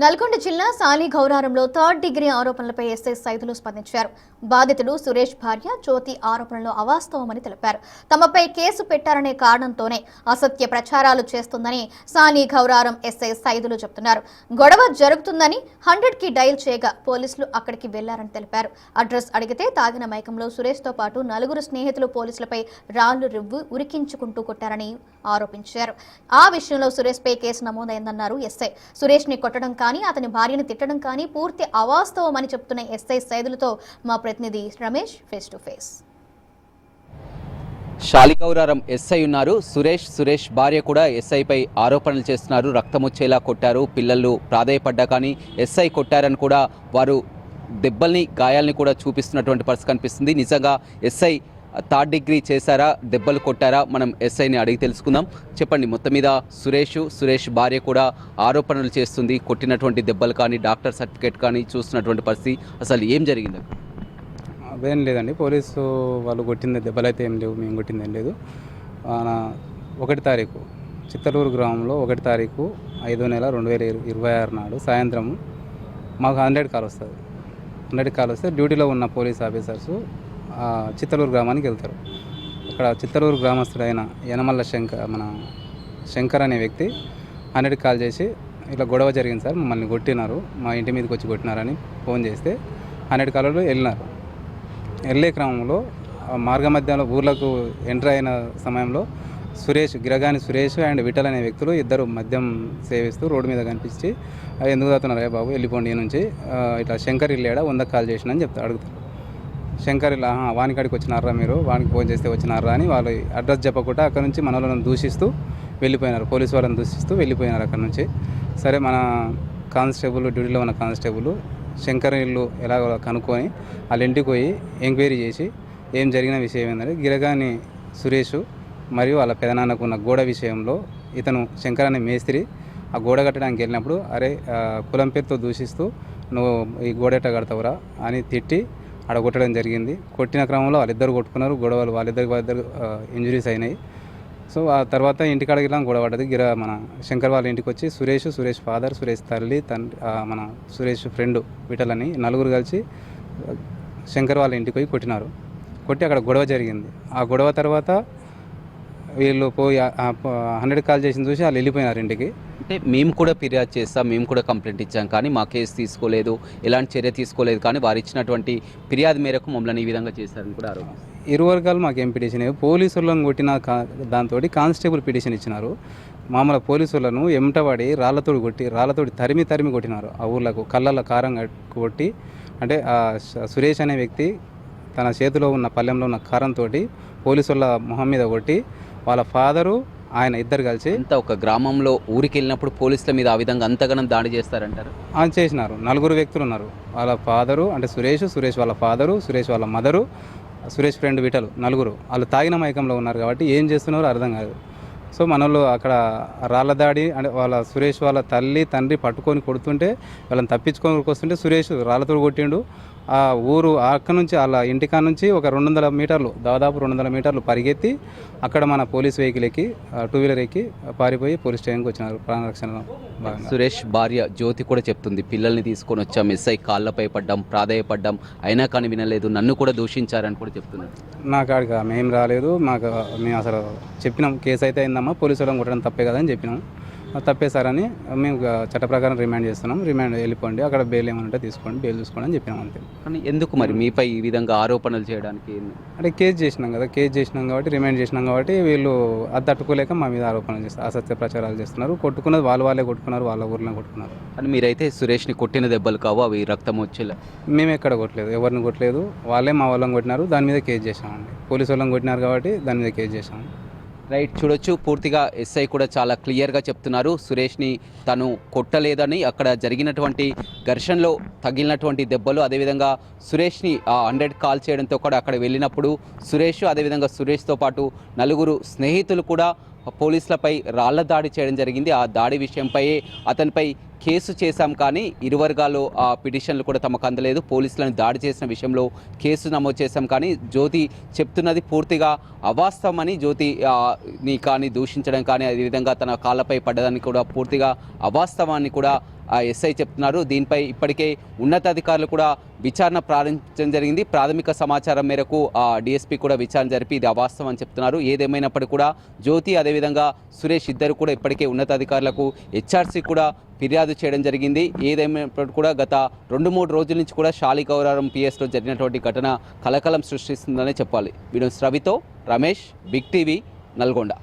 నల్గొండ జిల్లా సాలిగౌరారంలో third degree ఆరోపణలపై SI Saidulu స్పందించారు. బాధితుడు సురేష్ భార్య జ్యోతి ఆరోపణలు అవాస్తవమని తెలిపారు. తమపై కేసు పెట్టారనే కారణంతోనే అసత్య ప్రచారాలు చేస్తుందని సాలిగౌరారం ఎస్ఐ సైదులు చెబుతున్నారు. గొడవ జరుగుతుందని 100కి డయల్ చేయగా పోలీసులు అక్కడికి వెళ్లారని తెలిపారు. అడ్రస్ అడిగితే తాగిన మైకంలో సురేష్తో పాటు నలుగురు స్నేహితులు పోలీసులపై రాళ్లు రివ్వు ఉరికించుకుంటూ కొట్టారని ఆరోపించారు. ఆ విషయంలో సురేష్పై కేసు నమోదైందన్నారు ఎస్ఐ. సురేష్ని కొట్టడం కానీ అతని భార్యను తిట్టడం కానీ పూర్తి అవాస్తవమని చెప్తున్న ఎస్ఐ సైదులతో మా ప్రతినిధి Ramesh face to face. Shaligouraram SI ఉన్నారు. సురేష్ భార్య కూడా ఎస్ఐపై ఆరోపణలు చేస్తున్నారు. రక్తమొచ్చేలా కొట్టారు, పిల్లలు ప్రాధేయపడ్డా కానీ ఎస్ఐ కొట్టారని కూడా వారు దెబ్బల్ని గాయాల్ని కూడా చూపిస్తున్నటువంటి పరిస్థితి కనిపిస్తుంది. నిజంగా ఎస్ఐ థర్డ్ డిగ్రీ చేశారా, దెబ్బలు కొట్టారా? మనం ఎస్ఐని అడిగి తెలుసుకుందాం. చెప్పండి, మొత్తం మీద సురేష్ భార్య కూడా ఆరోపణలు చేస్తుంది. కొట్టినటువంటి దెబ్బలు కానీ డాక్టర్ సర్టిఫికేట్ కానీ చూస్తున్నటువంటి పరిస్థితి, అసలు ఏం జరిగింది? అదేం లేదండి, పోలీసు వాళ్ళు కొట్టింది దెబ్బలు అయితే ఏం లేవు, మేము కొట్టింది ఏం లేదు. 1 తారీఖు చిత్తలూరు గ్రామంలో 1 తారీఖు 5వ నెల 2026 నాడు సాయంత్రం మాకు 100 కాల్ వస్తుంది. 100 కాల్ వస్తే డ్యూటీలో ఉన్న పోలీస్ ఆఫీసర్సు చిత్తలూరు గ్రామానికి వెళ్తారు. అక్కడ చిత్తలూరు గ్రామస్తుడైన యనమల్ల శంకర్ అనే వ్యక్తి 100కి కాల్ చేసి ఇట్లా గొడవ జరిగింది సార్, మమ్మల్ని కొట్టినారు, మా ఇంటి మీదకి వచ్చి కొట్టినారని ఫోన్ చేస్తే 100 కాలలో వెళ్ళినారు. వెళ్ళే క్రమంలో మార్గ మధ్యలో ఊర్లకు ఎంటర్ అయిన సమయంలో గిరగాని సురేష్ అండ్ విఠల్ అనే వ్యక్తులు ఇద్దరు మద్యం సేవిస్తూ రోడ్డు మీద కనిపించి ఎందుకు తాగుతున్నారా బాబు, వెళ్ళిపోండి నుంచి, ఇట్లా శంకర్ ఇల్లేడా 100కి కాల్ చేసిన అని అడుగుతారు. శంకర్ ఇలా వానికాడికి వచ్చినారా, మీరు వానికి ఫోన్ చేస్తే వచ్చినారా అని వాళ్ళు అడ్రస్ చెప్పకుండా అక్కడ నుంచి మన వాళ్ళని దూషిస్తూ వెళ్ళిపోయినారు. పోలీసు వాళ్ళని దూషిస్తూ వెళ్ళిపోయినారు అక్కడ నుంచి. సరే, మన కానిస్టేబుల్, డ్యూటీలో ఉన్న కానిస్టేబుల్ శంకర్ ఇల్లు ఎలా కనుక్కొని వాళ్ళ ఇంటికి పోయి ఎంక్వైరీ చేసి ఏం జరిగిన విషయం ఏంటంటే గిరగాని సురేష్ మరియు వాళ్ళ పెదనాన్నకు ఉన్న గోడ విషయంలో ఇతను శంకర్ అనే మేస్త్రి ఆ గోడ కట్టడానికి వెళ్ళినప్పుడు అరే కులం పేరుతో దూషిస్తూ నువ్వు ఈ గోడ ఎట్ట కడతావురా అని తిట్టి ఆడ కొట్టడం జరిగింది. కొట్టిన క్రమంలో వాళ్ళిద్దరు కొట్టుకున్నారు. గొడవలు వాళ్ళిద్దరు ఇంజురీస్ అయినాయి. సో ఆ తర్వాత ఇంటికాడకి ఇలా గొడవ పడ్డది. మన శంకర్ వాళ్ళ ఇంటికి వచ్చి సురేష్ ఫాదర్, సురేష్ తల్లి, మన సురేష్ ఫ్రెండ్ విఠల్ అని నలుగురు కలిసి శంకర్ వాళ్ళ ఇంటికి పోయి కొట్టినారు. కొట్టి అక్కడ గొడవ జరిగింది. ఆ గొడవ తర్వాత వీళ్ళు పోయి 100 కాల్ చేసింది చూసి వాళ్ళు వెళ్ళిపోయినారు ఇంటికి. అంటే మేము కూడా ఫిర్యాదు చేస్తాం, మేము కూడా కంప్లైంట్ ఇచ్చాం, కానీ మా కేసు తీసుకోలేదు, ఎలాంటి చర్య తీసుకోలేదు, కానీ వారు ఇచ్చినటువంటి ఫిర్యాదు మేరకు మమ్మల్ని ఈ విధంగా చేశారని కూడా ఆరోపిస్తారు. ఇరు వర్గాలు మాకేం పిటిషన్, పోలీసులను కొట్టిన దాంతో కానిస్టేబుల్ పిటిషన్ ఇచ్చినారు. మామూలు పోలీసులను ఎంటబడి రాళ్లతోటి తరిమి కొట్టినారు. ఆ ఊర్లకు కళ్ళల్లో కారం కొట్టి, అంటే సురేష్ అనే వ్యక్తి తన చేతిలో ఉన్న పళ్ళెంలో ఉన్న కారంతో పోలీసుల మొహం మీద కొట్టి వాళ్ళ ఫాదరు ఆయన ఇద్దరు కలిసి ఒక గ్రామంలో ఊరికి వెళ్ళినప్పుడు పోలీసుల మీద ఆ విధంగా అంతగానం దాడి చేస్తారంటారు. చేసినారు. 4 వ్యక్తులు ఉన్నారు. వాళ్ళ ఫాదరు అంటే సురేష్ వాళ్ళ ఫాదరు, సురేష్ వాళ్ళ మదరు, సురేష్ ఫ్రెండ్ విఠల్, 4 వాళ్ళు తాగిన మైకంలో ఉన్నారు కాబట్టి ఏం చేస్తున్నారో అర్థం కాదు. సో మనోళ్ళు అక్కడ రాళ్ళ దాడి అంటే వాళ్ళ సురేష్ వాళ్ళ తల్లి తండ్రి పట్టుకొని కొడుతుంటే వాళ్ళని తప్పించుకొని వస్తుంటే సురేష్ రాళ్ళతో కొట్టిండు. ఆ ఊరు అక్కడ నుంచి వాళ్ళ ఇంటికా నుంచి ఒక 200 మీటర్లు, దాదాపు 200 మీటర్లు పరిగెత్తి అక్కడ మన పోలీస్ వెహికల్ ఎక్కి 2 వీలర్ ఎక్కి పారిపోయి పోలీస్ స్టేషన్కి వచ్చినారు ప్రాణరక్షణ భాగంగా. సురేష్ భార్య జ్యోతి కూడా చెప్తుంది, పిల్లల్ని తీసుకొని వచ్చాం, ఎస్ఐ కాళ్ళపై పడ్డాం, ప్రాధేయపడ్డాం, అయినా కానీ వినలేదు, నన్ను కూడా దూషించారని కూడా చెప్తున్నారు. నాకు ఆడికి మేము రాలేదు, మేము అసలు చెప్పినాం, కేసు అయితే అయిందమ్మా, పోలీసు వాళ్ళని కొట్టడం తప్పే కదా అని చెప్పినాం. తప్పేశారని మేము చట్ట ప్రకారం రిమాండ్ చేస్తున్నాం, రిమాండ్ వెళ్ళిపోండి, అక్కడ బెయిల్ ఏమంటే తీసుకోండి, బెయిల్ చూసుకోండి అని చెప్పినాం అంతే. కానీ ఎందుకు మరి మీపై ఈ విధంగా ఆరోపణలు చేయడానికి? అంటే కేసు చేసినాం కాబట్టి రిమాండ్ చేసినాం కాబట్టి వీళ్ళు అది తట్టుకోలేక మా మీద ఆరోపణలు చేస్తారు, అసత్య ప్రచారాలు చేస్తున్నారు. కొట్టుకున్నది వాళ్ళే కొట్టుకున్నారు, వాళ్ళ ఊర్లో కొట్టుకున్నారు. అని మీరైతే సురేష్ని కొట్టిన దెబ్బలు కావు, అవి రక్తం వచ్చేలా? మేము ఎక్కడ కొట్టలేదు, ఎవరిని కొట్టలేదు, వాళ్ళే మా వాళ్ళని కొట్టినారు, దాని మీద కేసు చేసామండి. పోలీసు వాళ్ళని కొట్టినారు కాబట్టి దాని మీద కేసు చేసాము. రైట్, చూడొచ్చు, పూర్తిగా ఎస్ఐ కూడా చాలా క్లియర్గా చెప్తున్నారు. సురేష్ని తను కొట్టలేదని, అక్కడ జరిగినటువంటి ఘర్షణలో తగిలినటువంటి దెబ్బలు, అదేవిధంగా సురేష్ని 100 కాల్ చేయడంతో కూడా అక్కడ వెళ్ళినప్పుడు సురేష్, అదేవిధంగా సురేష్తో పాటు 4 స్నేహితులు కూడా పోలీసులపై రాళ్ల దాడి చేయడం జరిగింది. ఆ దాడి విషయంపై అతనిపై కేసు చేశాం కానీ ఇరు వర్గాలు ఆ పిటిషన్లు కూడా తమకు అందలేదు. పోలీసులను దాడి చేసిన విషయంలో కేసు నమోదు చేశాం కానీ జ్యోతి చెప్తున్నది పూర్తిగా అవాస్తవమని, జ్యోతి ని కానీ దూషించడం కానీ అదేవిధంగా తన కాళ్ళపై పడ్డదని కూడా పూర్తిగా అవాస్తవాన్ని కూడా ఎస్ఐ చెప్తున్నారు. దీనిపై ఇప్పటికే ఉన్నతాధికారులు కూడా విచారణ ప్రారంభించడం జరిగింది. ప్రాథమిక సమాచారం మేరకు డిఎస్పీ కూడా విచారణ జరిపి ఇది అవాస్తవం అని చెప్తున్నారు. ఏదేమైనప్పటికీ కూడా జ్యోతి అదేవిధంగా సురేష్ ఇద్దరు కూడా ఇప్పటికే ఉన్నతాధికారులకు హెచ్ఆర్సీ కూడా ఫిర్యాదు చేయడం జరిగింది. ఏదేమైనప్పటికీ కూడా గత 2-3 రోజుల నుంచి కూడా శాలిగౌరారం పిఎస్లో జరిగినటువంటి ఘటన కలకలం సృష్టిస్తుందనే చెప్పాలి. వీడియో రవితో రమేష్, బిగ్ టీవీ, నల్గొండ.